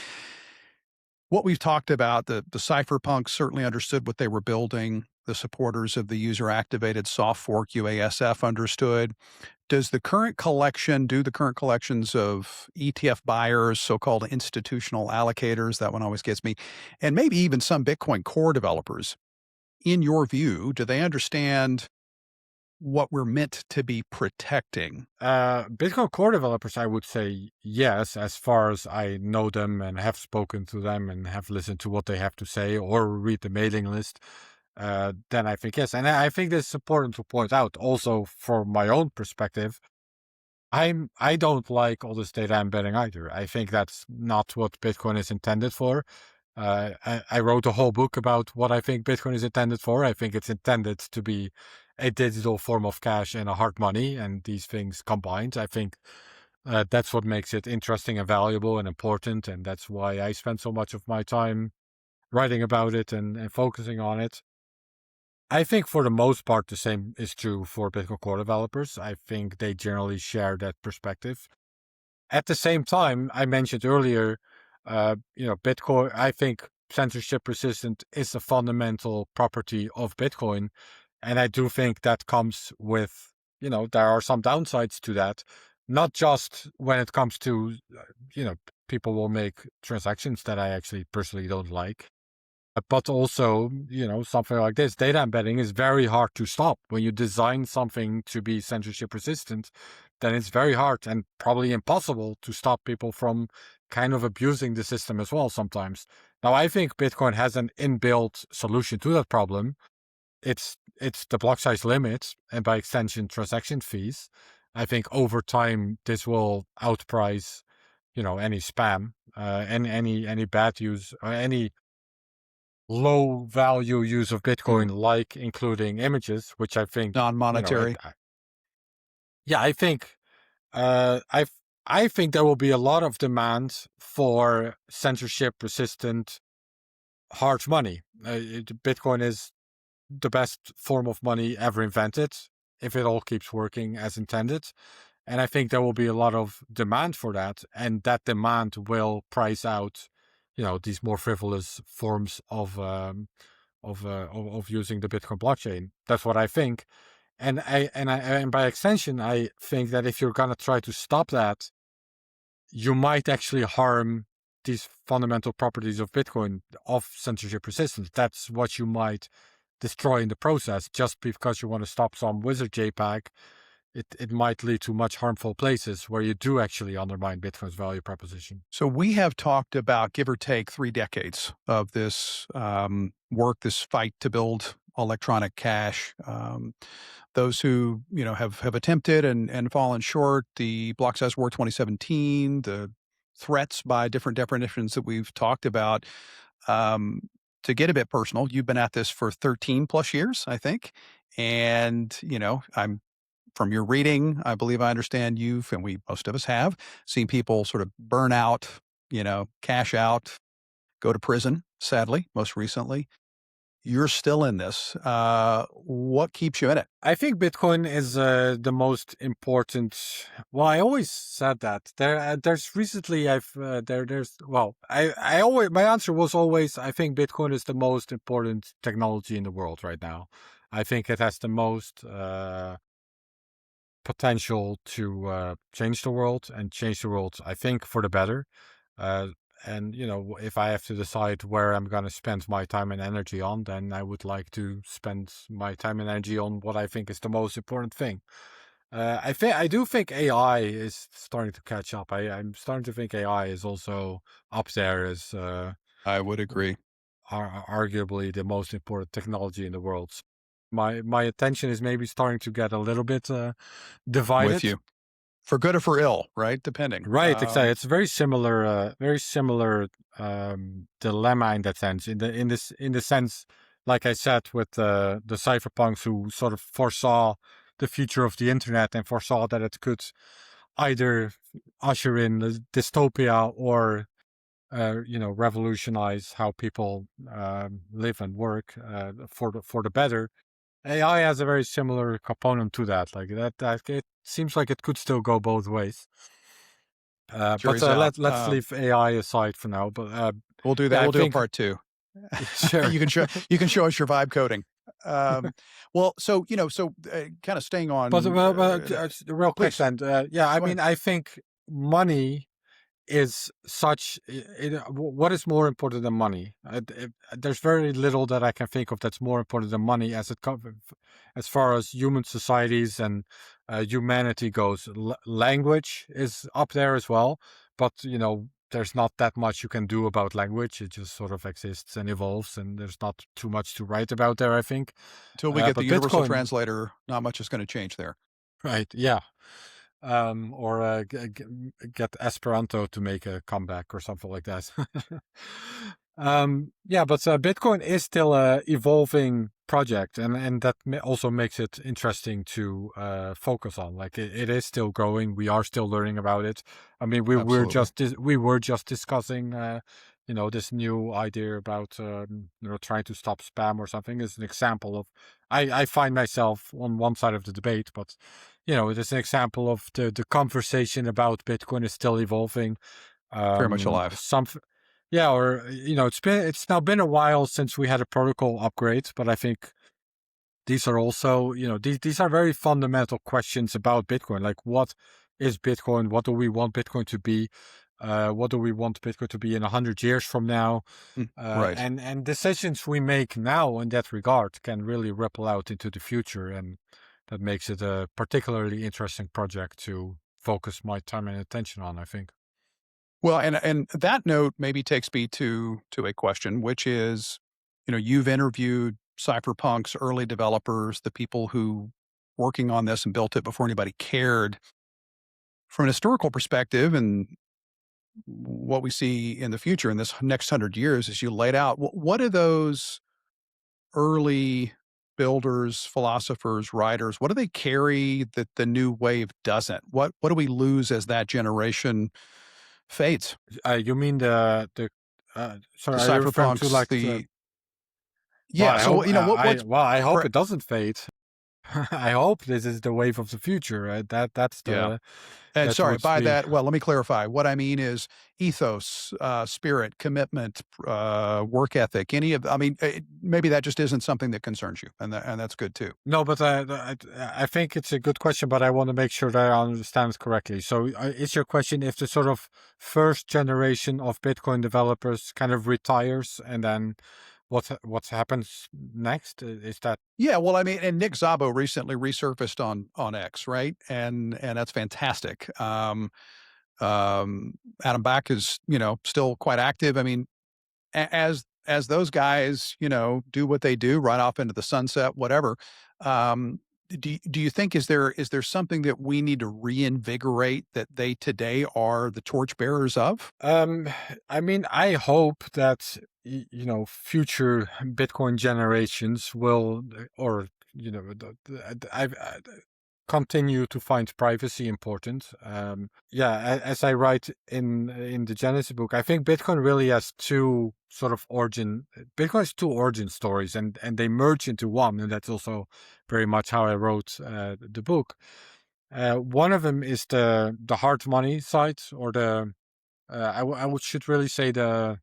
what we've talked about, the Cypherpunks certainly understood what they were building. The supporters of the user-activated soft fork UASF understood. Do the current collections of ETF buyers, so-called institutional allocators, that one always gets me, and maybe even some Bitcoin core developers, in your view, do they understand what we're meant to be protecting? Bitcoin core developers, I would say yes, as far as I know them and have spoken to them and have listened to what they have to say or read the mailing list. Then I think yes. And I think this is important to point out also from my own perspective. I don't like all this data embedding either. I think that's not what Bitcoin is intended for. I wrote a whole book about what I think Bitcoin is intended for. I think it's intended to be a digital form of cash and a hard money, and these things combined. I think that's what makes it interesting and valuable and important, and that's why I spend so much of my time writing about it and focusing on it. I think for the most part, the same is true for Bitcoin core developers. I think they generally share that perspective. At the same time, I mentioned earlier, Bitcoin, I think censorship resistant is a fundamental property of Bitcoin. And I do think that comes with, there are some downsides to that, not just when it comes to, people will make transactions that I actually personally don't like. But also, something like this, data embedding is very hard to stop. When you design something to be censorship resistant, then it's very hard and probably impossible to stop people from kind of abusing the system as well sometimes. Now, I think Bitcoin has an inbuilt solution to that problem. It's the block size limit and by extension transaction fees. I think over time this will outprice, any spam, and any bad use or any low value use of Hmm. Bitcoin, like including images, which I think, Non-monetary. yeah, I think there will be a lot of demand for censorship resistant hard money. Bitcoin is the best form of money ever invented if it all keeps working as intended. And I think there will be a lot of demand for that, and that demand will price out, these more frivolous forms of using the Bitcoin blockchain. That's what I think, and by extension, I think that if you're gonna try to stop that, you might actually harm these fundamental properties of Bitcoin of censorship resistance. That's what you might destroy in the process, just because you want to stop some wizard JPEG. It might lead to much harmful places where you do actually undermine Bitcoin's value proposition. So we have talked about, give or take, 3 decades of this work, this fight to build electronic cash. Those who have attempted and fallen short, the Block Size War 2017, the threats by different definitions that we've talked about. Um, to get a bit personal, you've been at this for 13 plus years, I think, and I'm from your reading, I believe I understand you've, and we most of us have, seen people sort of burn out, cash out, go to prison, sadly, most recently. You're still in this. What keeps you in it? I think Bitcoin is the most important. Well, I always said that. There's recently there's well, I always my answer was always I think Bitcoin is the most important technology in the world right now. I think it has the most potential to change the world and change the world, I think, for the better. Uh, and if I have to decide where I'm going to spend my time and energy on, then I would like to spend my time and energy on what I think is the most important thing. I do think AI is starting to catch up. I'm starting to think AI is also up there as I would agree arguably the most important technology in the world. My attention is maybe starting to get a little bit with divided. you, for good or for ill, right? Depending. Right, exactly. It's very similar dilemma in that sense. In the sense, like I said, with the cypherpunks who sort of foresaw the future of the internet and foresaw that it could either usher in the dystopia or revolutionize how people live and work for the better. AI has a very similar component to that. Like that it seems like it could still go both ways. But Jury's out. let's leave AI aside for now. But We'll do that. yeah, I We'll do a think part two. sure. You can show us your vibe coding. Well, kind of staying But on. real quick Please then, yeah, I go ahead. mean, I think money is such. What is more important than money? There's very little that I can think of that's more important than money as far as human societies and humanity goes. Language is up there as well, but there's not that much you can do about language. It just sort of exists and evolves, and there's not too much to write about there, I think. Until we get the But universal Bitcoin, translator, not much is going to change there. right? Yeah. or get Esperanto to make a comeback or something like that. Yeah, but Bitcoin is still a evolving project, and that also makes it interesting to focus on. Like it is still growing. We are still learning about it. I mean, Absolutely. we were just discussing, this new idea about trying to stop spam or something is an example of. I find myself on one side of the debate, but it is an example of the conversation about Bitcoin is still evolving. Very much alive. Some, yeah, or it's now been a while since we had a protocol upgrade, but I think these are also these are very fundamental questions about Bitcoin. Like, what is Bitcoin? What do we want Bitcoin to be? What do we want Bitcoin to be in 100 years from now? Mm, right. And decisions we make now in that regard can really ripple out into the future, and that makes it a particularly interesting project to focus my time and attention on, I think. Well, and that note maybe takes me to a question, which is, you've interviewed Cypherpunks, early developers, the people who working on this and built it before anybody cared. From an historical perspective and what we see in the future in this next 100 years, as you laid out, what do those early builders, philosophers, writers, what do they carry that the new wave doesn't? What do we lose as that generation fades? You mean The sorry, are you referring to cypherpunks, like the well, yeah. So what's I hope per, it doesn't fade. I hope this is the wave of the future. Right? yeah. And That's sorry, what's by being. that, well, let me clarify. What I mean is ethos, spirit, commitment, work ethic. Any of, I mean, maybe that just isn't something that concerns you, and that's good too. No, but I think it's a good question, but I want to make sure that I understand it correctly. So, is your question if the sort of first generation of Bitcoin developers kind of retires, and then what happens next? Is that Yeah, well, I mean, and Nick Szabo recently resurfaced on X, right? And that's fantastic. Adam Back is still quite active. I mean, as those guys do what they do, run off into the sunset, whatever. Do you think is there something that we need to reinvigorate that they today are the torchbearers of? Um, I mean, I hope that future Bitcoin generations will, or I continue to find privacy important. Yeah, as I write in the Genesis book, I think Bitcoin really has two sort of origin. Bitcoin has two origin stories, and they merge into one, and that's also very much how I wrote the book. One of them is the hard money side, or the should really say the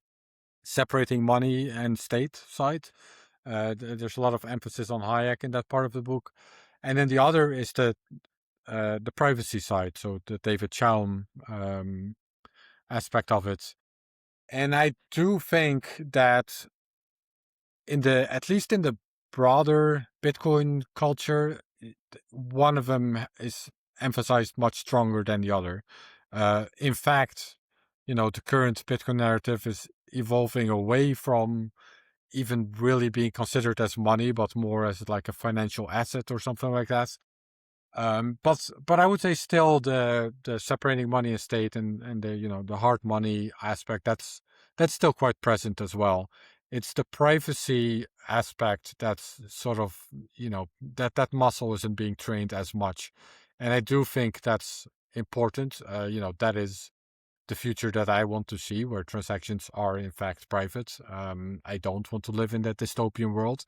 separating money and state side. There's a lot of emphasis on Hayek in that part of the book, and then the other is the privacy side, so the David Chaum aspect of it. And I do think that at least in the broader Bitcoin culture, one of them is emphasized much stronger than the other. In fact, the current Bitcoin narrative is evolving away from even really being considered as money, but more as like a financial asset or something like that. But I would say still the separating money and state, and the hard money aspect, that's still quite present as well. It's the privacy aspect that's sort of that muscle isn't being trained as much, and I do think that's important. That is the future that I want to see, where transactions are in fact private. I don't want to live in that dystopian world.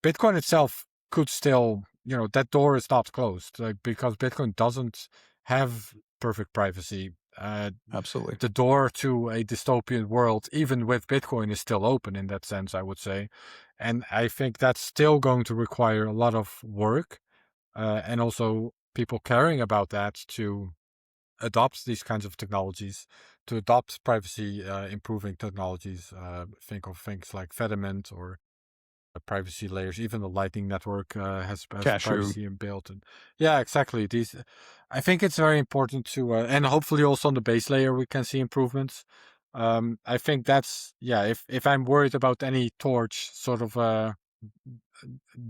Bitcoin itself could still, that door is not closed, like, because Bitcoin doesn't have perfect privacy. Absolutely. The door to a dystopian world, even with Bitcoin, is still open in that sense, I would say. And I think that's still going to require a lot of work, and also people caring about that to adopt these kinds of technologies, to adopt privacy improving technologies. Think of things like Fediment or privacy layers. Even the Lightning Network has Cashew. privacy inbuilt, and yeah, exactly. These, I think it's very important to, and hopefully also on the base layer we can see improvements. I think that's, yeah. If I'm worried about any torch sort of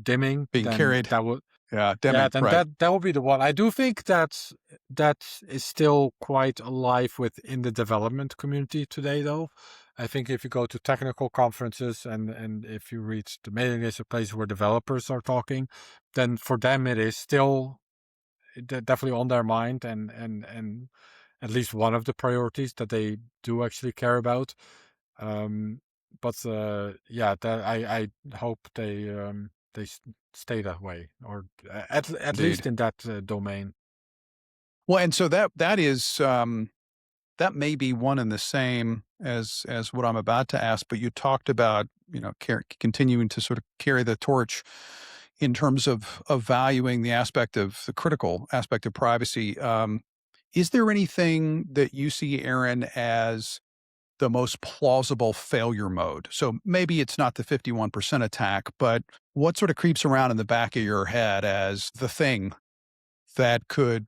dimming, Being then carried. that would, Yeah, yeah, Deming, then right. that will be the one. I do think that that is still quite alive within the development community today, though. I think if you go to technical conferences and if you read the mailing list of places where developers are talking, then for them it is still definitely on their mind and at least one of the priorities that they do actually care about. Um, but yeah, that I hope they stay that way, or at Indeed. least in that domain. Well, and so that is, that may be one and the same as what I'm about to ask, but you talked about, continuing to sort of carry the torch in terms of valuing the critical aspect of privacy. Is there anything that you see, Aaron, as the most plausible failure mode? So maybe it's not the 51% attack, but what sort of creeps around in the back of your head as the thing that could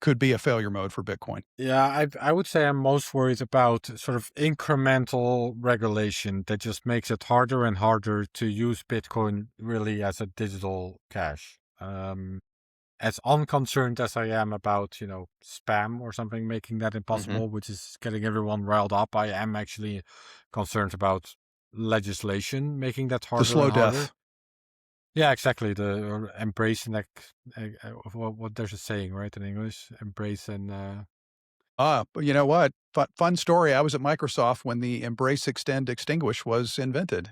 could be a failure mode for Bitcoin? Yeah, I would say I'm most worried about sort of incremental regulation that just makes it harder and harder to use Bitcoin really as a digital cash. As unconcerned as I am about, spam or something making that Mhm. impossible, which is getting everyone riled up, I am actually concerned about legislation making that The harder slow and harder. death. Yeah, exactly. The or embrace and what there's a saying, right, in English, embrace and But you know what? Fun story. I was at Microsoft when the embrace, extend, extinguish was invented.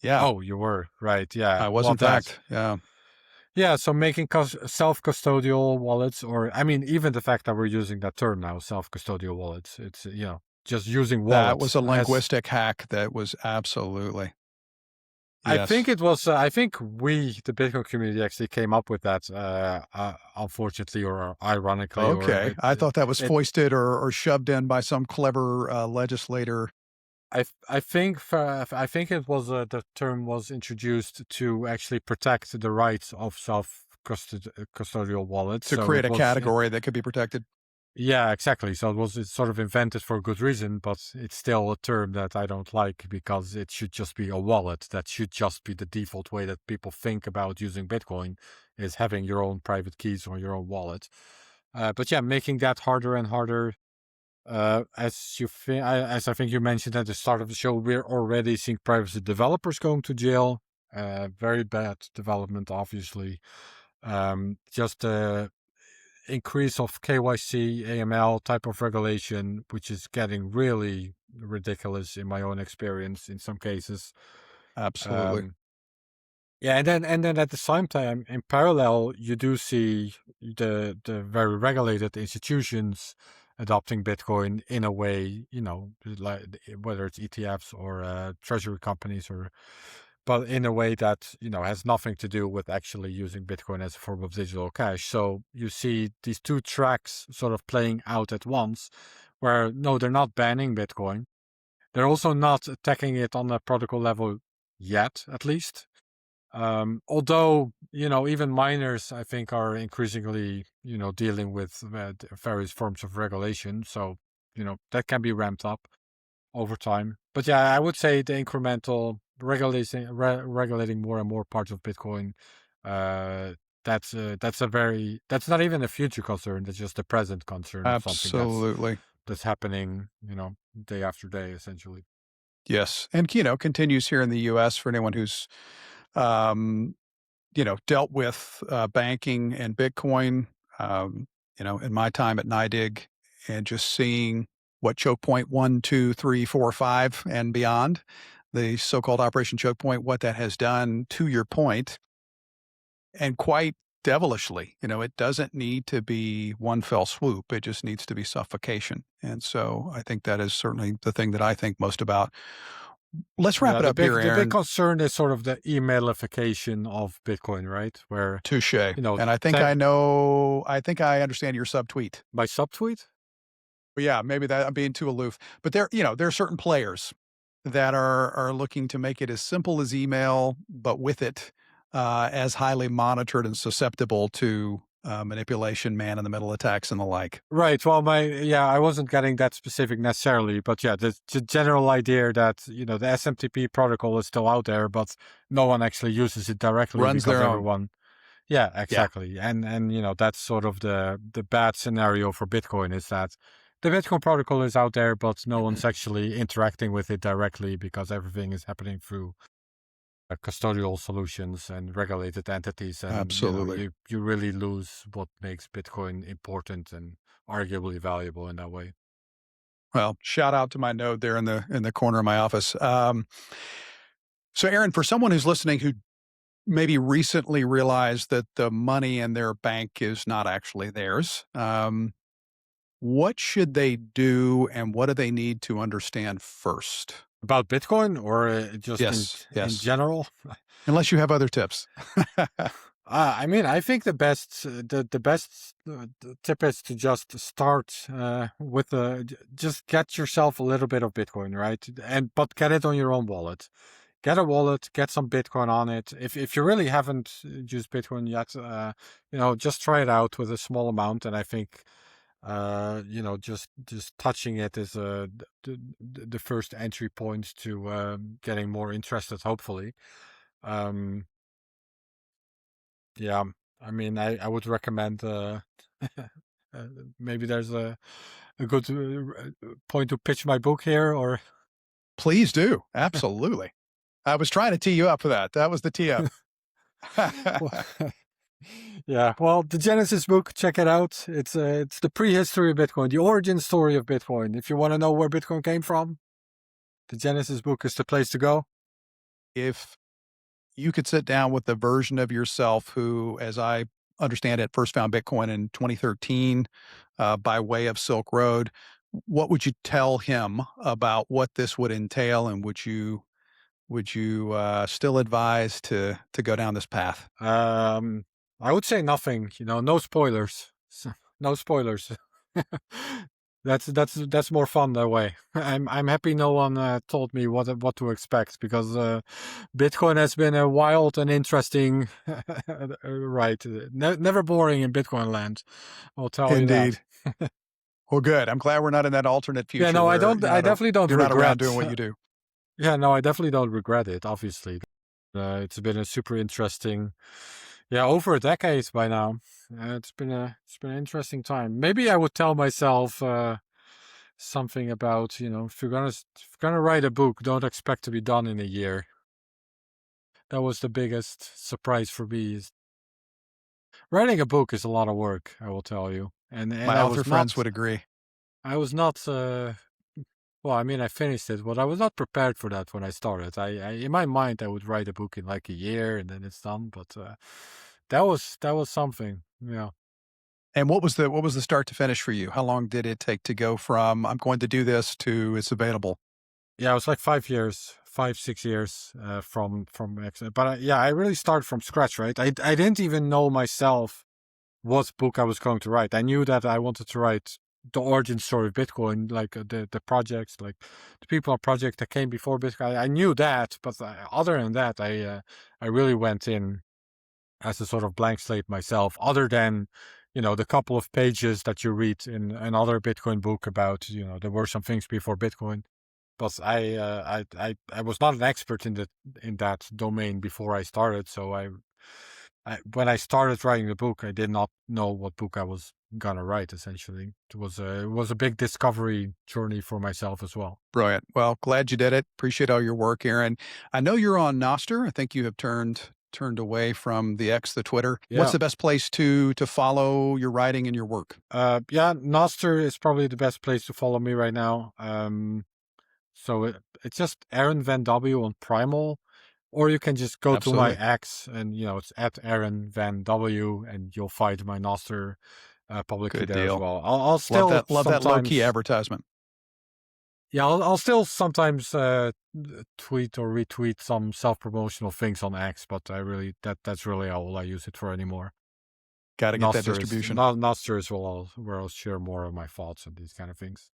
Yeah, oh, you were right. Yeah, I was well, in that. fact. Yeah, Yeah, so making self-custodial wallets, or I mean, even the fact that we're using that term now, self-custodial wallets, it's just using that was wallets a as linguistic hack. That was absolutely I think yes. it was. I think we, the Bitcoin community, actually came up with that. Unfortunately, or ironically, or Okay, I thought that was it. foisted or shoved in by some clever legislator. I think it was the term was introduced to actually protect the rights of self custodial wallets. To So create it a was. category that could be protected. Yeah, exactly. So it's sort of invented for a good reason, but it's still a term that I don't like because it should just be a wallet. That should just be the default way that people think about using Bitcoin is having your own private keys or your own wallet. But yeah, making that harder and harder. As I think you mentioned at the start of the show, we're already seeing privacy developers going to jail. Very bad development, obviously. Just increase of KYC, AML type of regulation, which is getting really ridiculous in my own experience in some cases. Absolutely. Um, yeah, and then at the same time, in parallel, you do see the very regulated institutions adopting Bitcoin in a way, like whether it's ETFs or treasury companies or but in a way that has nothing to do with actually using Bitcoin as a form of digital cash. So you see these two tracks sort of playing out at once, where no, they're not banning Bitcoin. They're also not attacking it on a protocol level yet, at least. Although even miners, I think, are increasingly dealing with various forms of regulation. So that can be ramped up over time. But yeah, I would say the incremental regulating more and more parts of Bitcoin. Uh, that's not even a future concern. That's just a present concern of something Absolutely. that's happening. Day after day, essentially. Yes. And, continues here in the US for anyone who's, um, dealt with banking and Bitcoin, in my time at NYDIG and just seeing what choke point 1, 2, 3, 4, 5, and beyond, the so-called Operation Choke Point, what that has done to your point, and quite devilishly. It doesn't need to be one fell swoop. It just needs to be suffocation. And so I think that is certainly the thing that I think most about. Let's wrap Yeah, it up here, the big Aaron. concern is sort of the emailification of Bitcoin, right? Where Touche. you know, And I think I understand your subtweet. my subtweet. But yeah, maybe that I'm being too aloof. But there are certain players that are looking to make it as simple as email, but with it as highly monitored and susceptible to manipulation, man in the middle attacks, and the like. Right. Well, I wasn't getting that specific necessarily, but yeah, the general idea that the SMTP protocol is still out there, but no one actually uses it directly Runs because their own. everyone, Yeah, Yeah, exactly. And that's sort of the bad scenario for Bitcoin is that the Bitcoin protocol is out there, but no one's actually interacting with it directly because everything is happening through custodial solutions and regulated entities, and absolutely. you really lose what makes Bitcoin important and arguably valuable in that way. Well, shout out to my node there in the corner of my office. So, Aaron, for someone who's listening who maybe recently realized that the money in their bank is not actually theirs, what should they do, and what do they need to understand first? About Bitcoin or just Yes, in yes. general? Unless you have other tips. I mean, I think the best tip is to just start with just get yourself a little bit of Bitcoin, right? But get it on your own wallet. Get a wallet, get some Bitcoin on it. If you really haven't used Bitcoin yet, just try it out with a small amount. And I think just touching it is the first entry point to getting more interested, hopefully. Um, yeah, I mean, I would recommend uh, maybe there's a good point to pitch my book here, or Please do. Absolutely. I was trying to tee you up for that. That was the tee up. well, yeah. Well, the Genesis book, check it out. It's the prehistory of Bitcoin, the origin story of Bitcoin. If you want to know where Bitcoin came from, the Genesis book is the place to go. If you could sit down with the version of yourself who, as I understand it, first found Bitcoin in 2013 by way of Silk Road, what would you tell him about what this would entail, and would you still advise to go down this path? Um, I would say nothing. No spoilers. No spoilers. That's more fun that way. I'm happy no one told me what to expect, because Bitcoin has been a wild and interesting ride. Never boring in Bitcoin land. I'll tell you that. Indeed. Well, good. I'm glad we're not in that alternate Yeah, future no, I where don't. I definitely don't you're not around doing regret. what you do. Yeah, no, I definitely don't regret it. Obviously, it's been a super interesting, yeah, over a decade by now. It's been an interesting time. Maybe I would tell myself something about, if you're gonna write a book, don't expect to be done in a year. That was the biggest surprise for me. Is writing a book is a lot of work, I will tell you. And My I author was friends not would agree. I was not well, I mean, I finished it, but I was not prepared for that when I started. In my mind, I would write a book in like a year and then it's done. But that was something. Yeah, And what was the start to finish for you? How long did it take to go from I'm going to do this to it's available? yeah, it was like 5 years, 6 years But yeah, I really started from scratch, right? I didn't even know myself what book I was going to write. I knew that I wanted to write the origin story of Bitcoin, like the projects, like the people on project that came before Bitcoin. I knew that, but other than that, I really went in as a sort of blank slate myself. Other than the couple of pages that you read in another Bitcoin book about there were some things before Bitcoin. But I was not an expert in that domain before I started, so when I started writing the book, I did not know what book I was gonna write. Essentially, it was a big discovery journey for myself as well. Brilliant. Well, glad you did it. Appreciate all your work, Aaron. I know you're on Noster. I think you have turned away from the X, the Twitter. What's Yeah, the best place to follow your writing and your work? yeah. Noster is probably the best place to follow me right now. So it's just Aaron Van W on Primal, or you can just go to my Absolutely. X and it's at Aaron Van W, and you'll find my Noster publicly Good there as deal. well. I'll Love still that. Love that low key sometimes. advertisement. Yeah, I'll still sometimes tweet or retweet some self-promotional things on X, but that's really all I use it for anymore. Got to get that Noster is distribution. not Noster is where I'll share more of my thoughts and these kind of things.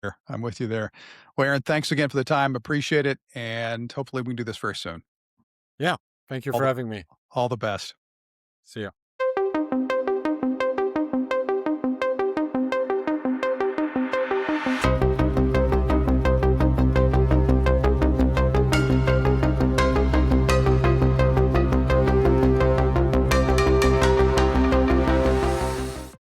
Here, I'm with you there. Well, Aaron, thanks again for the time. Appreciate it, and hopefully we can do this very soon. Yeah, thank you All for the having me. all the best. See ya.